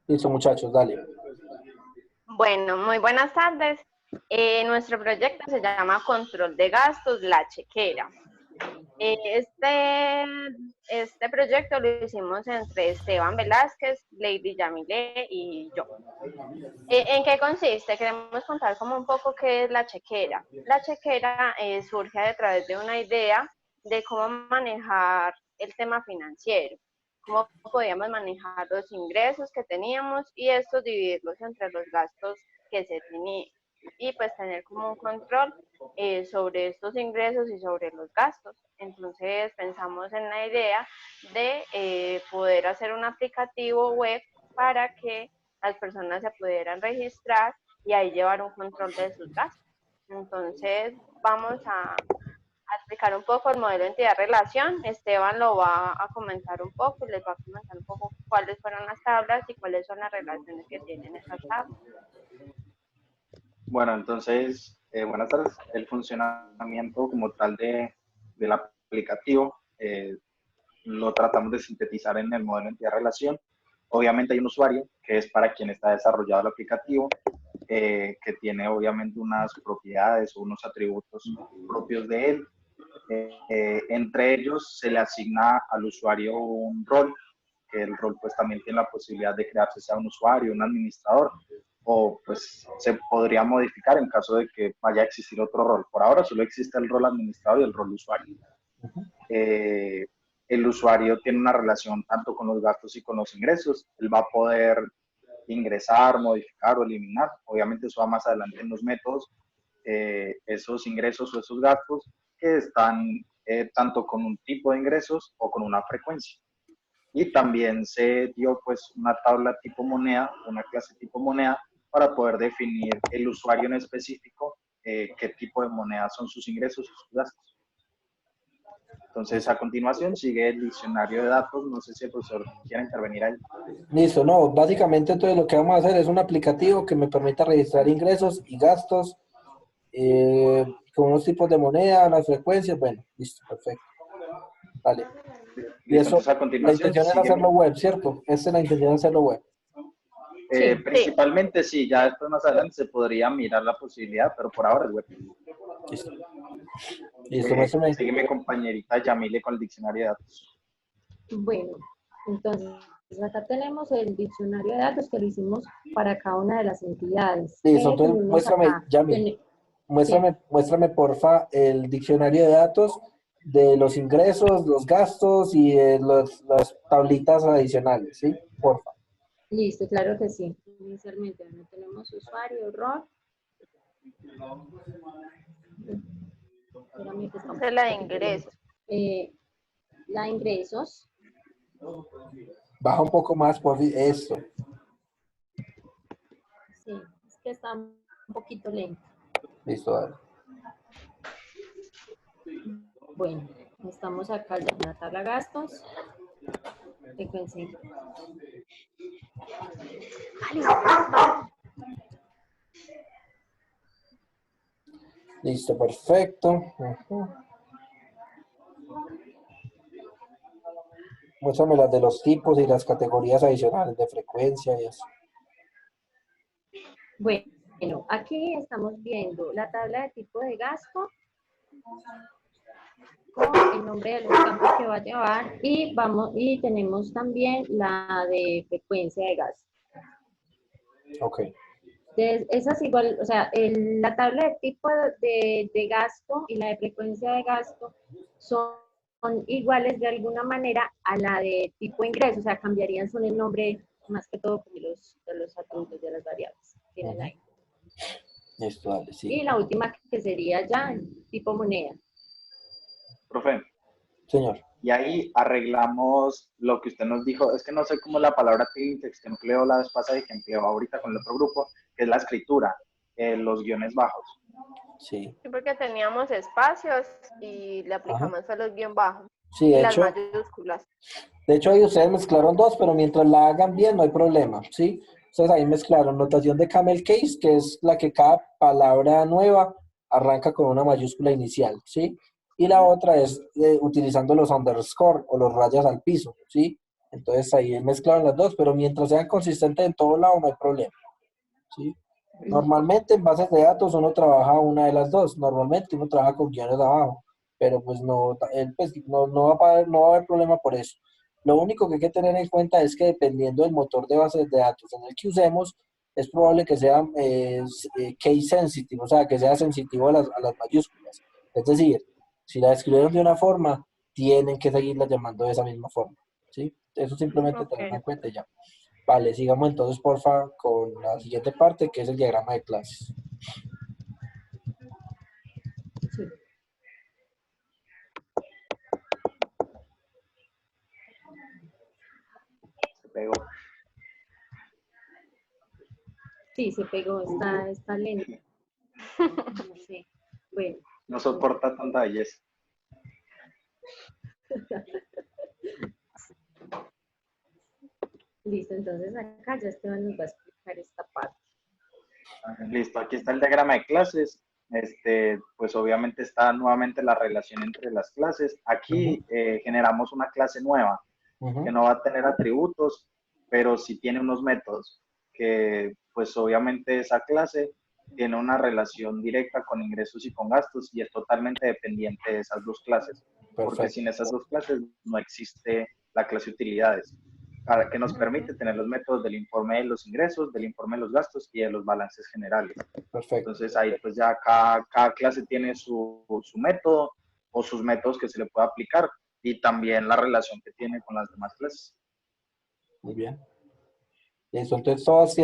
Listo, muchachos, dale. Bueno, muy buenas tardes. Nuestro proyecto se llama Control de Gastos, la chequera. Este proyecto lo hicimos entre Esteban Velázquez, Lady Yamile y yo. ¿En qué consiste? Queremos contar como un poco qué es la chequera. La chequera surge a través de una idea de cómo manejar el tema financiero, cómo podíamos manejar los ingresos que teníamos y estos dividirlos entre los gastos que se tenían y pues tener como un control sobre estos ingresos y sobre los gastos. Entonces pensamos en la idea de poder hacer un aplicativo web para que las personas se pudieran registrar y ahí llevar un control de sus gastos. Entonces, vamos a explicar un poco el modelo de entidad-relación. Esteban lo va a comentar un poco y les va a comentar un poco cuáles fueron las tablas y cuáles son las relaciones que tienen esas tablas. Bueno, entonces, buenas tardes. El funcionamiento como tal del aplicativo lo tratamos de sintetizar en el modelo de entidad-relación. Obviamente hay un usuario, que es para quien está desarrollado el aplicativo, que tiene obviamente unas propiedades o unos atributos propios de él. Entre ellos se le asigna al usuario un rol, que el rol pues también tiene la posibilidad de crearse sea un usuario, un administrador, o pues se podría modificar en caso de que vaya a existir otro rol. Por ahora solo existe el rol administrador y el rol usuario. El usuario tiene una relación tanto con los gastos y con los ingresos. Él va a poder ingresar, modificar o eliminar. Obviamente eso va más adelante en los métodos. Esos ingresos o esos gastos que están tanto con un tipo de ingresos o con una frecuencia. Y también se dio pues una tabla tipo moneda, una clase tipo moneda, para poder definir el usuario en específico, qué tipo de moneda son sus ingresos y sus gastos. Entonces, a continuación sigue el diccionario de datos. No sé si el profesor quiere intervenir ahí. Listo, no, básicamente entonces lo que vamos a hacer es un aplicativo que me permita registrar ingresos y gastos con unos tipos de moneda, las frecuencias, bueno, listo, perfecto. Vale. Y Listo, eso, entonces a la continuación intención es sigue hacerlo web, ¿cierto? Esta es la intención de hacerlo web. Sí, principalmente sí, ya después más adelante se podría mirar la posibilidad, pero por ahora es web. Listo. Listo, muéstrame. Sigue mi compañerita Yamile con el diccionario de datos. Bueno, entonces acá tenemos el diccionario de datos que lo hicimos para cada una de las entidades. Listo, ¿Qué entonces tenemos muéstrame, acá? Yami, Sí, muéstrame porfa el diccionario de datos de los ingresos, los gastos y de las tablitas adicionales, ¿sí? Porfa. listo, claro que sí. Inicialmente, bueno, tenemos usuario, rol. Espérame que está un esa es la de poquito lento. ingresos. La ingresos. Baja un poco más, por eso. Sí, es que está un poquito lento. Listo, dale. Bueno, estamos acá ya en la tabla gastos. Frecuencia. Listo, perfecto. Muéstrame las de los tipos y las categorías adicionales de frecuencia y eso. Bueno, aquí estamos viendo la tabla de tipo de gasto con el nombre de los campos que va a llevar y tenemos también la de frecuencia de gasto. Ok. Entonces, esa es igual, o sea, la tabla de tipo de gasto y la de frecuencia de gasto son iguales de alguna manera a la de tipo de ingreso, o sea, cambiarían son el nombre más que todo de los atributos de las variables que tienen ahí. Listo, dale, sí. Y la última que sería ya tipo moneda. Profe, Señor. y ahí arreglamos lo que usted nos dijo. Es que no sé cómo la palabra técnica que empleó la vez pasada y que empleó ahorita con el otro grupo, que es la escritura, los guiones bajos. Sí. Sí, porque teníamos espacios y le Ajá. aplicamos a los guión bajos Sí, y las mayúsculas. de hecho ahí ustedes mezclaron dos, pero mientras la hagan bien no hay problema, ¿sí? Entonces ahí mezclaron notación de camel case, que es la que cada palabra nueva arranca con una mayúscula inicial, ¿sí? Y la otra es utilizando los underscore o los rayas al piso, ¿sí? Entonces ahí mezclaron las dos, pero mientras sean consistentes en todo lado no hay problema, ¿sí? Normalmente en bases de datos uno trabaja una de las dos, normalmente uno trabaja con guiones abajo, pero pues no, pues no va a haber problema por eso. Lo único que hay que tener en cuenta es que dependiendo del motor de bases de datos en el que usemos, es probable que sea case sensitive, o sea, que sea sensitivo a las mayúsculas. Es decir, si la escribieron de una forma, tienen que seguirla llamando de esa misma forma, ¿sí? Eso simplemente Ok. tenerlo en cuenta y ya. Vale, sigamos entonces, porfa, con la siguiente parte, que es el diagrama de clases. Sí. Se pegó. Sí, se pegó, está lento. No sé. Bueno, No soporta tanta belleza. listo. Entonces acá ya Esteban nos va a explicar esta parte. Listo, aquí está el diagrama de clases. Pues obviamente está nuevamente la relación entre las clases. Aquí generamos una clase nueva que no va a tener atributos, pero sí tiene unos métodos que pues obviamente esa clase tiene una relación directa con ingresos y con gastos y es totalmente dependiente de esas dos clases, porque Perfecto, sin esas dos clases no existe la clase utilidades, para que nos permite tener los métodos del informe de los ingresos, del informe de los gastos y de los balances generales. perfecto. Entonces ahí pues ya cada clase tiene su método o sus métodos que se le puede aplicar y también la relación que tiene con las demás clases. Muy bien. Listo, entonces todos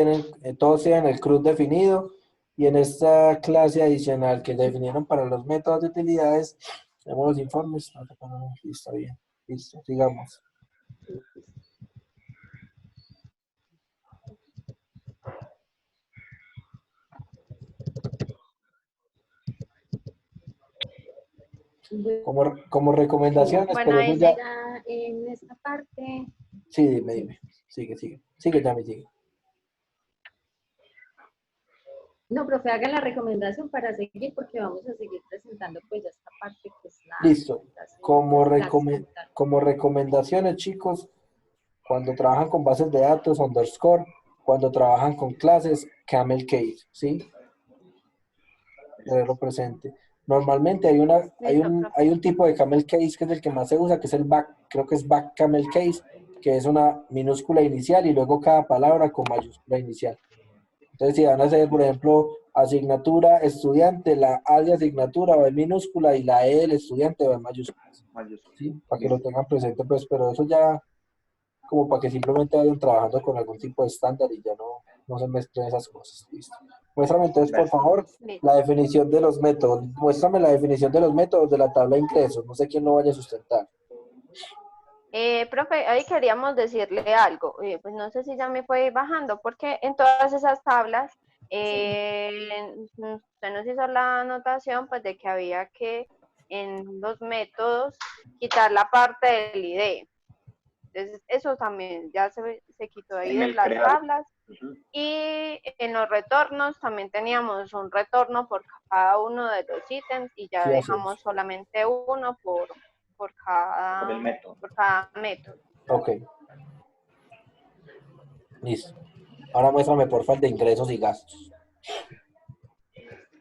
tienen el CRUD definido y en esta clase adicional que definieron para los métodos de utilidades, tenemos los informes. Listo, bien. Listo, sigamos. Como recomendaciones, Bueno, pero eso ahí ya. Ya en esta parte, Sí, dime, sí. dime. Sigue, sigue. Sigue, ya me sigue. No, profe, haga la recomendación para seguir porque vamos a seguir presentando pues ya esta parte que es la Listo. Como, clase como tal. como recomendaciones, chicos, cuando trabajan con bases de datos, underscore, cuando trabajan con clases, camel case, ¿sí? Tenerlo presente. Normalmente Listo, profe. hay un tipo de camel case que es el que más se usa, que es el back, creo que es back camel case, que es una minúscula inicial y luego cada palabra con mayúscula inicial. Entonces, si van a hacer, por ejemplo, asignatura estudiante, la A de asignatura va en minúscula y la E del estudiante va en mayúsculas, ¿sí? Para que lo tengan presente, pues, pero eso ya como para que simplemente vayan trabajando con algún tipo de estándar y ya no se mezclen esas cosas. Listo. Muéstrame entonces, por Gracias. favor, Listo. la definición de los métodos. Muéstrame la definición de los métodos de la tabla de ingresos. No sé quién lo vaya a sustentar. Profe, hoy queríamos decirle algo. Pues no sé si ya me puede ir bajando, porque en todas esas tablas usted nos hizo la anotación pues de que había que en los métodos quitar la parte del ID. Entonces, eso también ya se quitó ahí En de el las crear. tablas. Y en los retornos también teníamos un retorno por cada uno de los ítems y ya Sí, así dejamos es. solamente uno por Por el cada método. método. Ok. Listo. Ahora muéstrame, por favor, de ingresos y gastos.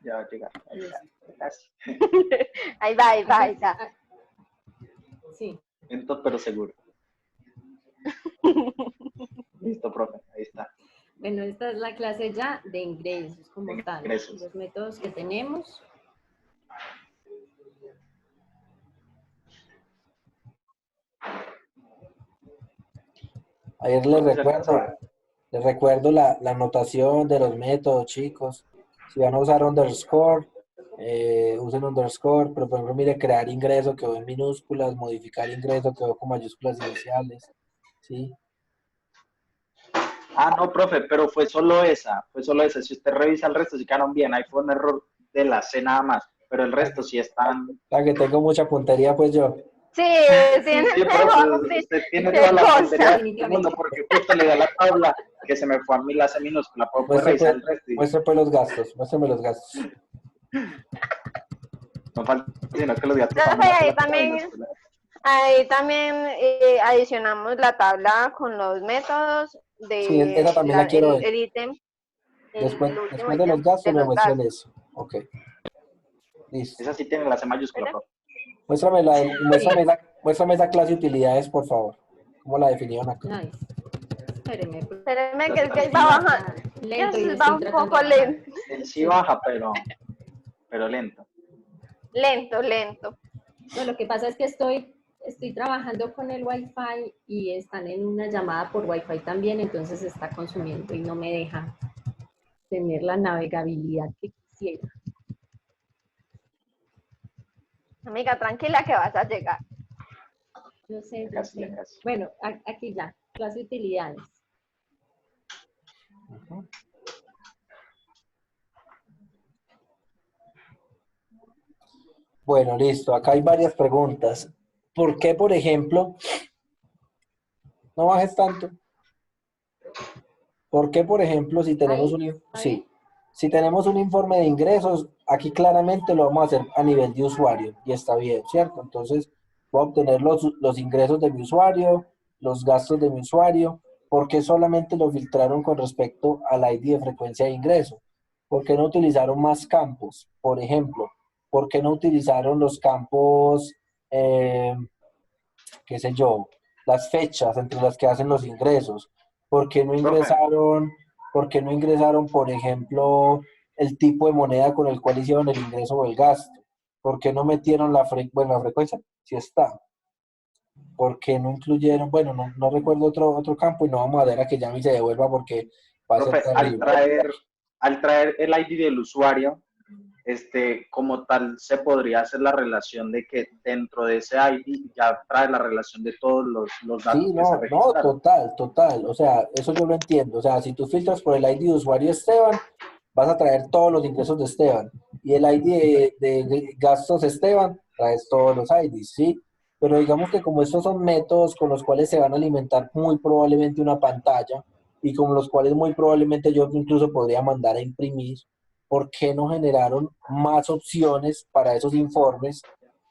Ya va a llegar. Ahí está. Gracias. Ahí va, ya. Sí. Lento pero seguro. Listo, profe. Ahí está. Bueno, esta es la clase ya de ingresos como De tal, ingresos. los métodos que tenemos. Ayer Profe, ¿se alcanza a ver? les recuerdo la anotación de los métodos, chicos. Si van a usar underscore, usen underscore, pero por ejemplo, mire, crear ingreso quedó en minúsculas, modificar ingreso quedó con mayúsculas iniciales, ¿sí? Ah, no, profe, pero fue solo esa. Fue solo esa. Si usted revisa el resto, sí quedaron bien. Ahí fue un error de la C nada más. Pero el resto sí están. O sea, que tengo mucha puntería, pues yo. Sí, tiene Sí, profe, usted tiene qué toda la puntería cosa. del mundo porque justo le da la tabla que se me fue a mí la C minúscula. Puede revisar el resto y Muestre pues los gastos, muéstrame los gastos. no falta sino que los gatos Profe, también ahí la también, minúscula. Ahí también adicionamos la tabla con los métodos Sí, esa de también la quiero ver. el ítem, Después, el último después de los ítem gastos de me los muestran gastos. eso. Ok, listo. Esa sí tiene la C mayúscula, ¿Verdad? profe. Sí. Muéstrame esa clase de utilidades, por favor. ¿Cómo la definieron acá? Ay, espéreme, Espérenme que Esa es que sí va baja. bajando. lento y Va estoy un tratando poco de bajar. lento. Él sí Sí. baja, pero lento. Lento, lento. No, lo que pasa es que estoy trabajando con el Wi-Fi y están en una llamada por Wi-Fi también, entonces se está consumiendo y no me deja tener la navegabilidad que quisiera. Amiga, tranquila que vas a llegar. Yo sé, Ya yo casi, ya sé. casi. Bueno, aquí ya, clase de utilidades. Ujú. Bueno, listo. Acá hay varias preguntas. ¿Por qué, por ejemplo, no bajes tanto? ¿Por qué, por ejemplo, si tenemos Ahí, ¿está bien? sí, si tenemos un informe de ingresos, aquí claramente lo vamos a hacer a nivel de usuario y está bien, ¿cierto? Entonces, voy a obtener los ingresos de mi usuario, los gastos de mi usuario. ¿Por qué solamente lo filtraron con respecto al ID de frecuencia de ingreso? ¿Por qué no utilizaron más campos? Por ejemplo, ¿por qué no utilizaron los campos, eh, qué sé yo, las fechas entre las que hacen los ingresos? ¿Por qué no Profe, ingresaron, por qué no ingresaron, por ejemplo, el tipo de moneda con el cual hicieron el ingreso o el gasto? ¿Por qué no metieron la frecuencia? Sí está. ¿Por qué no incluyeron? Bueno, no recuerdo otro campo y no vamos a ver a que Yami se devuelva porque va a ser profe, terrible. al traer el ID del usuario, como tal, se podría hacer la relación de que dentro de ese ID ya trae la relación de todos los Sí, datos que se no, registraron. total. O sea, eso yo lo entiendo. O sea, si tú filtras por el ID de usuario Esteban, vas a traer todos los ingresos de Esteban. Y el ID de gastos Esteban, traes todos los IDs, ¿sí? Pero digamos que como estos son métodos con los cuales se van a alimentar muy probablemente una pantalla y con los cuales muy probablemente yo incluso podría mandar a imprimir, ¿por qué no generaron más opciones para esos informes,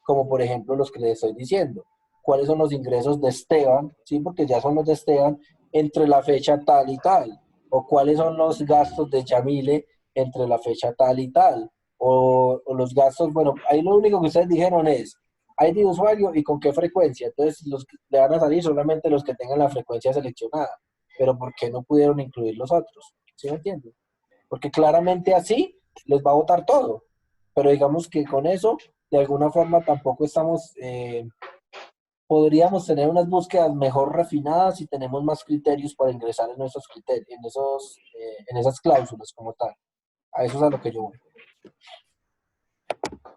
como por ejemplo los que les estoy diciendo? ¿Cuáles son los ingresos de Esteban? Sí, porque ya son los de Esteban entre la fecha tal y tal. O cuáles son los gastos de Yamile entre la fecha tal y tal. O los gastos, bueno, ahí lo único que ustedes dijeron es ID de usuario y con qué frecuencia. Entonces, los que le van a salir solamente los que tengan la frecuencia seleccionada. Pero ¿por qué no pudieron incluir los otros? ¿Sí me entienden? Porque claramente así les va a votar todo. Pero digamos que con eso, de alguna forma, tampoco estamos podríamos tener unas búsquedas mejor refinadas si tenemos más criterios para ingresar en esos criterios, en esas cláusulas como tal. A eso es a lo que yo voy.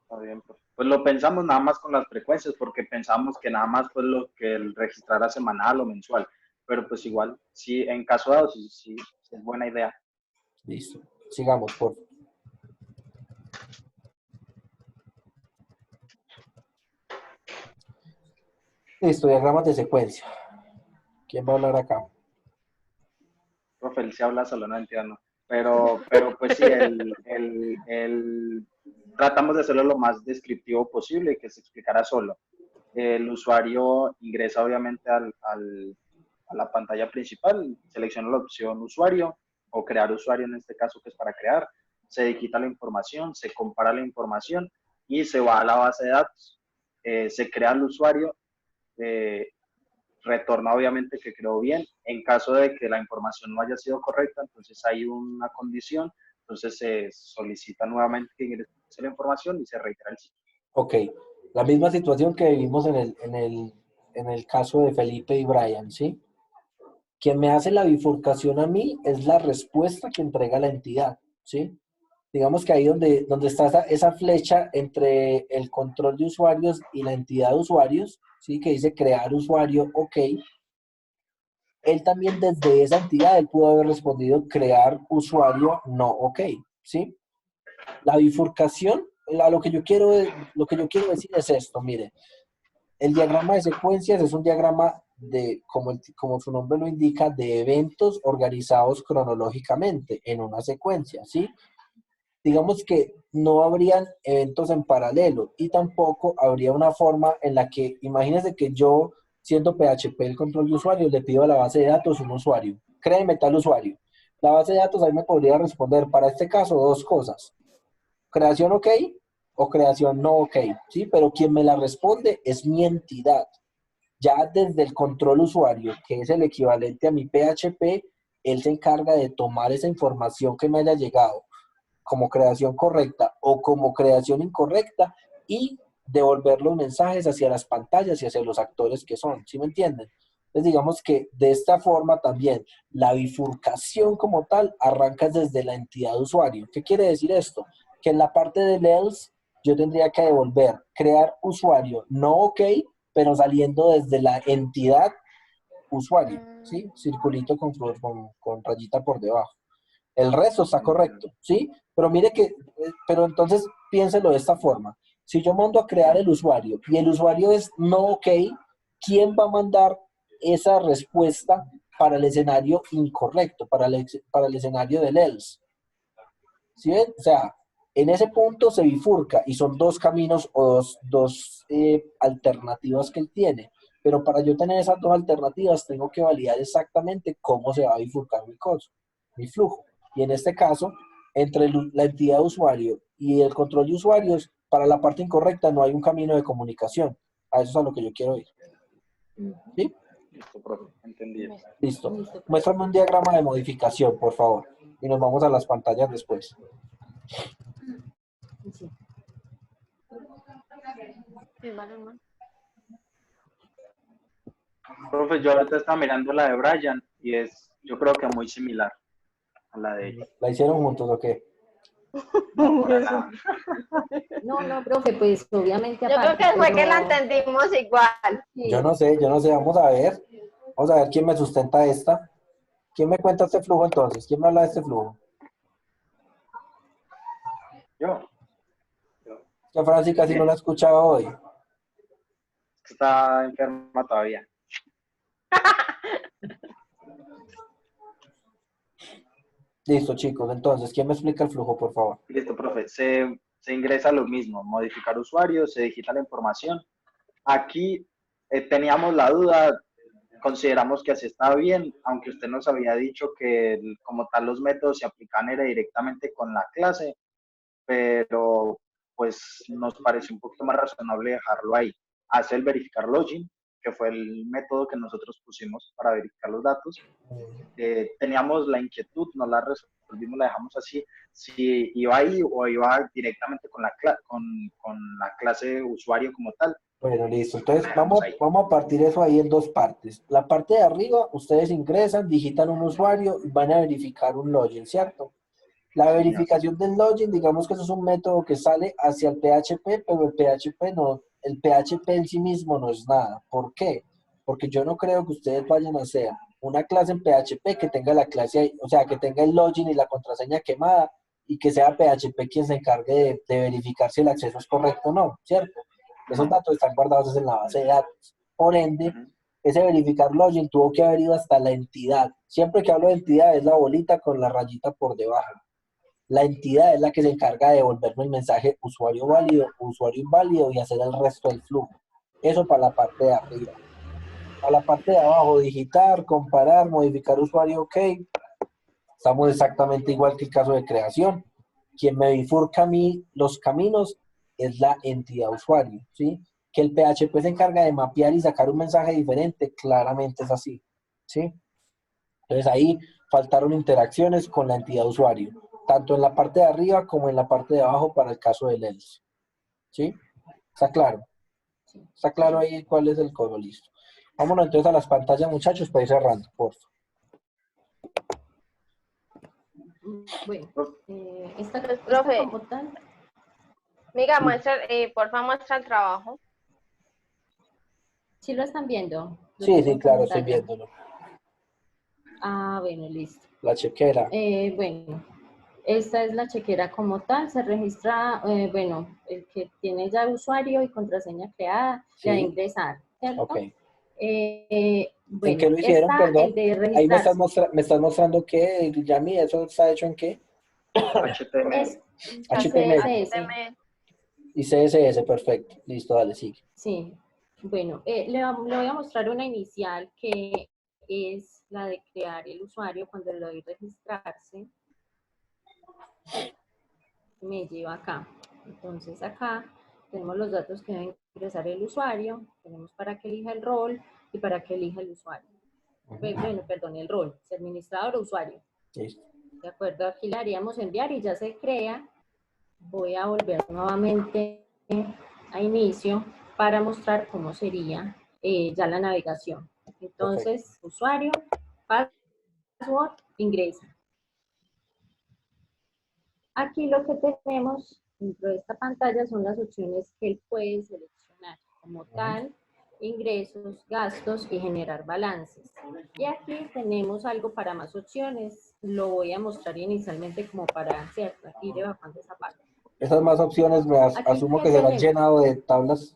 Está bien, profe. Pues lo pensamos nada más con las frecuencias, porque pensamos que nada más fue lo que el registrara semanal o mensual. Pero pues igual, sí, en caso dado, sí es buena idea. Listo. Sigamos, por favor. Listo, diagramas de secuencia. ¿Quién va a hablar acá? Profe, él sí habla solo, no entiendo. Pero pues sí, tratamos de hacerlo lo más descriptivo posible, que se explicara solo. El usuario ingresa obviamente a la pantalla principal, selecciona la opción usuario o crear usuario en este caso que es para crear, se digita la información, se compara la información y se va a la base de datos. Se crea el usuario, eh, retorna obviamente que creó bien. En caso de que la información no haya sido correcta, entonces hay una condición, entonces se solicita nuevamente que ingrese la información y se reitera el sitio. Ok. La misma situación que vivimos en el caso de Felipe y Brian, ¿sí? Quien me hace la bifurcación a mí es la respuesta que entrega la entidad, ¿sí? Digamos que ahí donde está esa flecha entre el control de usuarios y la entidad de usuarios, ¿sí? Que dice crear usuario, ok. Él también desde esa entidad, él pudo haber respondido crear usuario, no, ok, ¿sí? La bifurcación, lo que yo quiero decir es esto, mire, el diagrama de secuencias es un diagrama como su nombre lo indica, de eventos organizados cronológicamente en una secuencia, ¿sí? digamos que no habrían eventos en paralelo y tampoco habría una forma en la que, imagínense que yo, siendo PHP el control de usuario, le pido a la base de datos un usuario, créeme tal usuario. La base de datos ahí me podría responder, para este caso, dos cosas, creación ok o creación no ok, ¿sí? Pero quien me la responde es mi entidad. Ya desde el control usuario, que es el equivalente a mi PHP, él se encarga de tomar esa información que me haya llegado como creación correcta o como creación incorrecta y devolver los mensajes hacia las pantallas y hacia los actores que son, ¿sí me entienden? Entonces digamos que de esta forma también la bifurcación como tal arranca desde la entidad usuario. ¿Qué quiere decir esto? Que en la parte del else yo tendría que devolver, crear usuario no ok, pero saliendo desde la entidad usuario, ¿sí? Circulito con rayita por debajo. El resto está correcto, ¿sí? Pero mire que, pero entonces piénselo de esta forma. Si yo mando a crear el usuario y el usuario es no ok, ¿quién va a mandar esa respuesta para el escenario incorrecto, para el escenario del else? ¿Sí ven? O sea, en ese punto se bifurca y son dos caminos o dos alternativas que él tiene. Pero para yo tener esas dos alternativas tengo que validar exactamente cómo se va a bifurcar mi flujo. Y en este caso, entre la entidad de usuario y el control de usuarios, para la parte incorrecta no hay un camino de comunicación. A eso es a lo que yo quiero ir. ¿Sí? Listo, profe, entendido. Listo. Muéstrame un diagrama de modificación, por favor. Y nos vamos a las pantallas después. Sí. Sí, vale, ¿no? Profe, yo ahorita estaba mirando la de Brian y es, yo creo que muy similar a la de ella. ¿La hicieron juntos o qué? No, para nada. No, profe, pues obviamente Yo creo aparte, que fue que la pero entendimos igual. sí, Yo no sé, vamos a ver. Vamos a ver quién me sustenta esta. ¿Quién me cuenta este flujo entonces? ¿Quién me habla de este flujo? Yo. Que Franci casi no la he escuchado hoy. Está enferma todavía. Listo, chicos. Entonces, ¿quién me explica el flujo, por favor? Listo, profe. Se ingresa lo mismo, modificar usuario, se digita la información. Aquí teníamos la duda, consideramos que así estaba bien, aunque usted nos había dicho que como tal los métodos se aplican era directamente con la clase, pero pues nos pareció un poquito más razonable dejarlo ahí. Hace el verificar login, que fue el método que nosotros pusimos para verificar los datos. Teníamos la inquietud, no la resolvimos, la dejamos así, si iba ahí o iba directamente con la clase de usuario como tal. Bueno, listo. Entonces, La dejamos ahí. vamos a partir eso ahí en dos partes. La parte de arriba, ustedes ingresan, digitan un usuario y van a verificar un login, ¿cierto? La Sí, señor. verificación del login, digamos que eso es un método que sale hacia el PHP, pero el PHP en sí mismo no es nada. ¿Por qué? Porque yo no creo que ustedes vayan a hacer una clase en PHP que tenga la clase, o sea, que tenga el login y la contraseña quemada y que sea PHP quien se encargue de verificar si el acceso es correcto o no, ¿cierto? Esos datos están guardados en la base de datos. Por ende, ese verificar login tuvo que haber ido hasta la entidad. Siempre que hablo de entidad es la bolita con la rayita por debajo. La entidad es la que se encarga de devolverme el mensaje usuario válido, usuario inválido y hacer el resto del flujo. Eso para la parte de arriba. Para la parte de abajo, digitar, comparar, modificar usuario, ok. Estamos exactamente igual que el caso de creación. Quien me bifurca a mí los caminos es la entidad usuario, ¿sí? Que el PHP se encarga de mapear y sacar un mensaje diferente, claramente es así, ¿sí? Entonces ahí faltaron interacciones con la entidad usuario, tanto en la parte de arriba como en la parte de abajo para el caso del else. ¿Sí? ¿Está claro? ¿Está claro ahí cuál es el código? Listo. Vámonos entonces a las pantallas, muchachos, para ir cerrando, por favor. bueno, esta Pues, respuesta profe, como tal, Miga, porfa, muestra el trabajo. ¿sí lo están viendo? Lo Sí, tengo sí, en claro, estoy pantalla. viéndolo. Ah, bueno, listo. La chequera. Bueno, esta es la chequera como tal, se registra, bueno, el que tiene ya usuario y contraseña creada, Sí. le da ingresar, ¿cierto? Ok. ¿En qué Bueno, lo hicieron, está el perdón? de Ahí registrarse. me estás mostrando que, Yami, ¿eso está hecho en qué? HTML. HTML HTML. y CSS, perfecto. Listo, dale, sigue. Sí. Bueno, le voy a mostrar una inicial que es la de crear el usuario cuando le doy registrarse. Me lleva acá. Entonces acá tenemos los datos que debe ingresar el usuario, tenemos para que elija el rol y para que elija el usuario. Bueno, perdón, el rol, es administrador o usuario. Listo. De acuerdo, aquí le haríamos enviar y ya se crea. Voy a volver nuevamente a inicio para mostrar cómo sería ya la navegación. Entonces, usuario, password, ingresa. Aquí lo que tenemos dentro de esta pantalla son las opciones que él puede seleccionar, como tal, ingresos, gastos y generar balances. Y aquí tenemos algo para más opciones. Lo voy a mostrar inicialmente como para, ¿cierto? Ir bajando esa parte. Esas más opciones Aquí, asumo ¿qué que serán tenemos? llenado de tablas.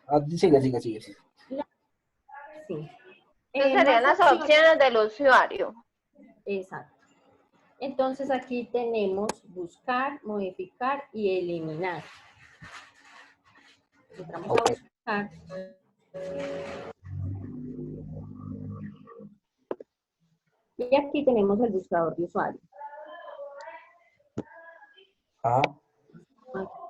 Ah, sigue. Sí. Esas serían Más las opciones del usuario. Exacto. Entonces aquí tenemos buscar, modificar y eliminar. Entramos a buscar. Y aquí tenemos el buscador de usuario. Ajá.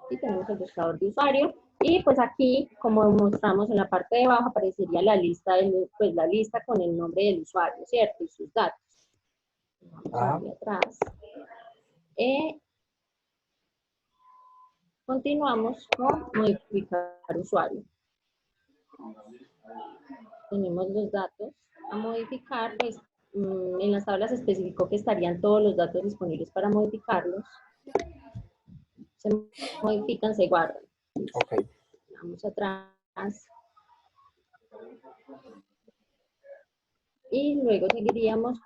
Aquí tenemos el buscador de usuario. Y pues aquí, como mostramos en la parte de abajo, aparecería la lista, pues la lista con el nombre del usuario, ¿cierto? Y sus datos. Vamos a darle atrás. Continuamos con modificar usuario. Tenemos los datos a modificar, pues en las tablas especificó que estarían todos los datos disponibles para modificarlos. Se modifican, se guardan. Ok. Vamos atrás. Y luego seguiríamos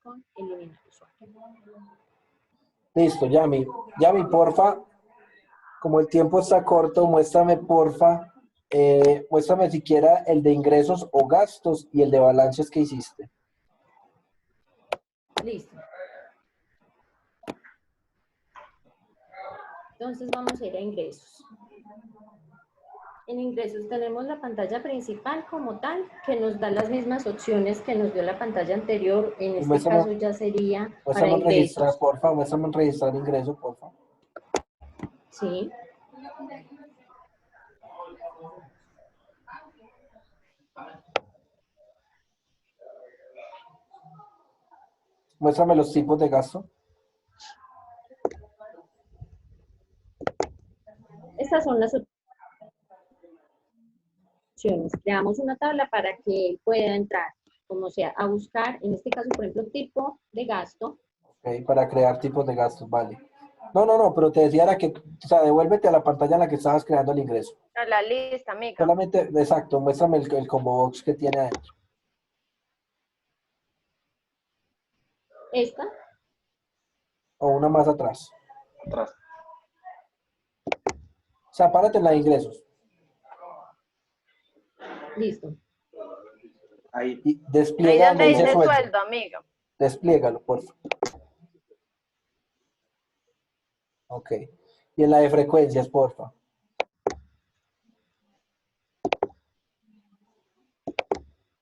con eliminar usuario. Listo, Yami. Yami, porfa, como el tiempo está corto, muéstrame, porfa, muéstrame siquiera el de ingresos o gastos y el de balances que hiciste. Listo. Entonces vamos a ir a ingresos. En ingresos tenemos la pantalla principal como tal, que nos da las mismas opciones que nos dio la pantalla anterior. En este caso ya sería para Muéstrame registrar, ingresos. porfa, muéstrame registrar ingreso, porfa. Sí. Muéstrame los tipos de gasto. Estas son las opciones. Creamos una tabla para que él pueda entrar, como sea, a buscar, en este caso, por ejemplo, tipo de gasto. Okay, para crear tipos de gastos, vale. No, pero te decía era que, o sea, devuélvete a la pantalla en la que estabas creando el ingreso. A la lista, amiga. Solamente, exacto, muéstrame el combo box que tiene adentro. Esta. O una más atrás. Atrás. O sea, párate en la de ingresos. Listo. Ahí. Y Ahí despliega donde donde dice dice sueldo. sueldo, amiga. Despliégalo, por favor. Ok. Y en la de frecuencias, porfa.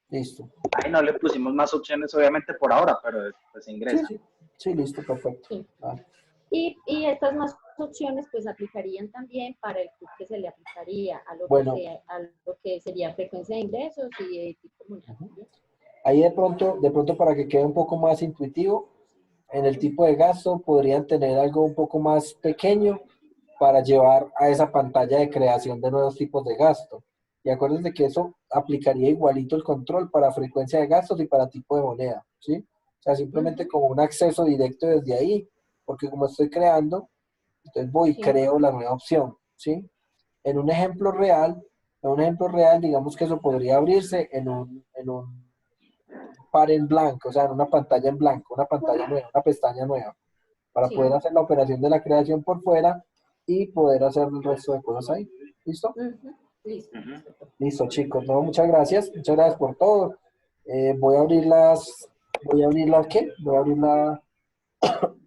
Listo. Ahí no le pusimos más opciones, obviamente, por ahora, pero pues ingresa. Sí, listo, perfecto. Sí. Vale. Y estas más opciones pues aplicarían también para el CUT que se le aplicaría a lo, Bueno. a lo que sería frecuencia de ingresos y de tipo monetario. Ahí de pronto para que quede un poco más intuitivo, en el tipo de gasto podrían tener algo un poco más pequeño para llevar a esa pantalla de creación de nuevos tipos de gasto. Y acuérdense que eso aplicaría igualito el control para frecuencia de gastos y para tipo de moneda, ¿sí? O sea, simplemente como un acceso directo desde ahí, porque como estoy creando, entonces voy y creo la nueva opción, ¿sí? En un ejemplo real, digamos que eso podría abrirse en un par en blanco, o sea, en una pantalla en blanco, una pantalla nueva, una pestaña nueva, para poder hacer la operación de la creación por fuera y poder hacer el resto de cosas ahí. ¿Listo? Listo. Listo, chicos. No, muchas gracias por todo. Voy a abrir ¿qué? Voy a abrir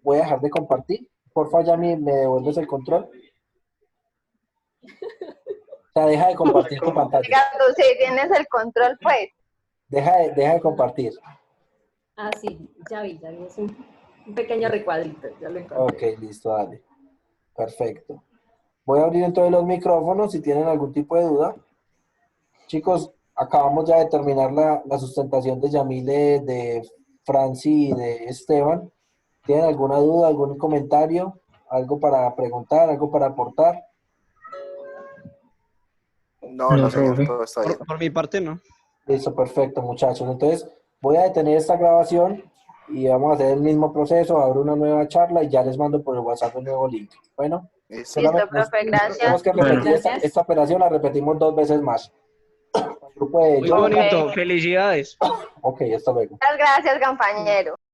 voy a dejar de compartir. Porfa, Yami, ¿me devuelves el control? O sea, deja de compartir tu pantalla. Oiga, tú sí tienes el control, pues. Deja de compartir. Ah, sí, ya vi, es un pequeño recuadrito, ya lo encontré. Ok, listo, dale. Perfecto. Voy a abrir entonces los micrófonos si tienen algún tipo de duda. Chicos, acabamos ya de terminar la sustentación de Yamile, de Franci y de Esteban. ¿Tienen alguna duda, algún comentario? ¿Algo para preguntar, algo para aportar? No, señor, todo está bien. Por mi parte, no. Listo, perfecto, muchachos. Entonces, voy a detener esta grabación y vamos a hacer el mismo proceso, abro una nueva charla y ya les mando por el WhatsApp un nuevo link. Bueno, Listo. Listo, profe, gracias. tenemos que repetir Bueno. esta operación, la repetimos 2 veces más. El grupo de Muy Jonathan. bonito, felicidades. Ok, hasta luego. Muchas gracias, compañero.